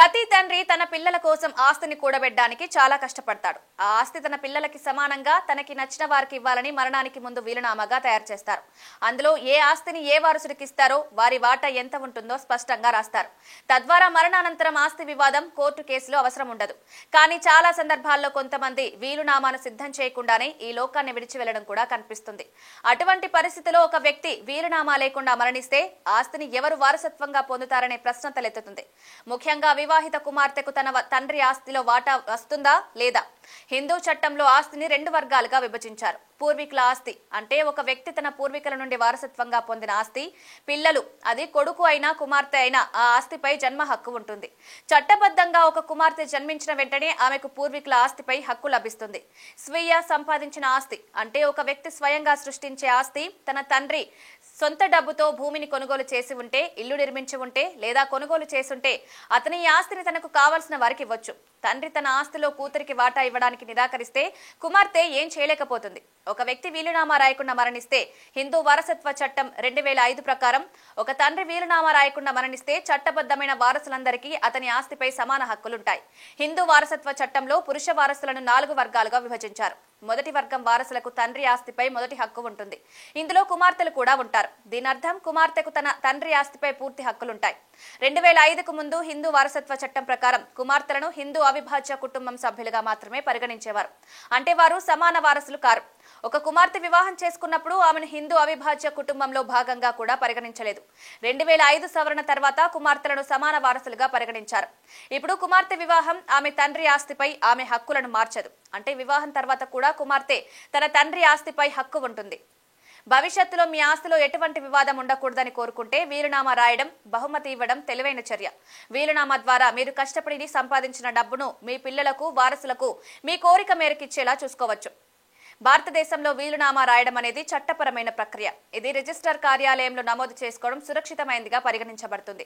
ప్రతి తండ్రి తన పిల్లల కోసం ఆస్తిని కూడబెట్టడానికి చాలా కష్టపడతాడు. ఆ ఆస్తి తన పిల్లలకి సమానంగా తనకి నచ్చిన వారికి ఇవ్వాలని మరణానికి ముందు వీలునామాగా తయారు చేస్తారు. అందులో ఏ ఆస్తిని ఏ వారసుడికి ఇస్తారో, వారి వాటా ఎంత ఉంటుందో స్పష్టంగా రాస్తారు. తద్వారా మరణానంతరం ఆస్తి వివాదం, కోర్టు కేసులు అవసరం ఉండదు. కానీ చాలా సందర్భాల్లో కొంతమంది వీలునామాను సిద్ధం చేయకుండానే ఈ లోకాన్ని విడిచి వెళ్లడం కూడా కనిపిస్తుంది. అటువంటి పరిస్థితిలో ఒక వ్యక్తి వీలునామా లేకుండా మరణిస్తే ఆస్తిని ఎవరు వారసత్వంగా పొందుతారనే ప్రశ్న తలెత్తుతుంది. ముఖ్యంగా వివాహిత కుమార్తెకు తన తండ్రి ఆస్తిలో వాటా వస్తుందా లేదా? హిందూ చట్టంలో ఆస్తిని 2 వర్గాలుగా విభజించారు. పూర్వీకుల ఆస్తి అంటే ఒక వ్యక్తి తన పూర్వీకుల నుండి వారసత్వంగా పొందిన ఆస్తి. పిల్లలు, అది కొడుకు అయినా కుమార్తె అయినా, ఆ ఆస్తిపై జన్మ హక్కు ఉంటుంది. చట్టబద్ధంగా ఒక కుమార్తె జన్మించిన వెంటనే ఆమెకు పూర్వీకుల ఆస్తిపై హక్కు లభిస్తుంది. స్వీయ సంపాదించిన ఆస్తి అంటే ఒక వ్యక్తి స్వయంగా సృష్టించే ఆస్తి. తన తండ్రి సొంత డబ్బుతో భూమిని కొనుగోలు చేసి ఉంటే, ఇల్లు నిర్మించి ఉంటే లేదా కొనుగోలు చేసుంటే అతని ఈ ఆస్తిని తనకు కావాల్సిన వారికి ఇవ్వచ్చు. తండ్రి తన ఆస్తిలో కూతురికి వాటా ఇవ్వడానికి నిరాకరిస్తే కుమార్తె ఏం చేయలేకపోతుంది. ఒక వ్యక్తి వీలునామా రాయకుండా మరణిస్తే హిందూ వారసత్వ చట్టం 2005 ప్రకారం ఒక తండ్రి వీలునామా రాయకుండా మరణిస్తే చట్టబద్ధమైన వారసులందరికీ అతని ఆస్తిపై సమాన హక్కులుంటాయి. హిందూ వారసత్వ చట్టంలో పురుష వారసులను 4 వర్గాలుగా విభజించారు. మొదటి వర్గం వారసులకు తండ్రి ఆస్తిపై మొదటి హక్కు ఉంటుంది. ఇందులో కుమార్తెలు కూడా ఉంటారు. దీని అర్థం కుమార్తెకు తన తండ్రి ఆస్తిపై పూర్తి హక్కులుంటాయి. 2005కు ముందు హిందూ వారసత్వ చట్టం ప్రకారం కుమార్తెలను హిందూ అవిభాజ్య కుటుంబం సభ్యులుగా మాత్రమే పరిగణించేవారు. అంటే వారు సమాన వారసులు కారు. ఒక కుమార్తె వివాహం చేసుకున్నప్పుడు ఆమెను హిందూ అవిభాజ్య కుటుంబంలో భాగంగా కూడా పరిగణించలేదు. 2005 సవరణ తర్వాత కుమార్తెలను సమాన వారసులుగా పరిగణించారు. ఇప్పుడు కుమార్తె వివాహం ఆమె తండ్రి ఆస్తిపై ఆమె హక్కులను మార్చదు. అంటే వివాహం తర్వాత కూడా కుమార్తె తన తండ్రి ఆస్తిపై హక్కు ఉంటుంది. భవిష్యత్తులో మీ ఆస్తిలో ఎటువంటి వివాదం ఉండకూడదని కోరుకుంటే వీలునామా రాయడం, బహుమతి ఇవ్వడం తెలివైన చర్య. వీలునామా ద్వారా మీరు కష్టపడి సంపాదించిన డబ్బును మీ పిల్లలకు, వారసులకు మీ కోరిక మేరకు ఇచ్చేలా చూసుకోవచ్చు. భారతదేశంలో వీలునామా రాయడం అనేది చట్టపరమైన ప్రక్రియ. ఇది రిజిస్టర్ కార్యాలయంలో నమోదు చేసుకోవడం సురక్షితమైనదిగా పరిగణించబడుతుంది.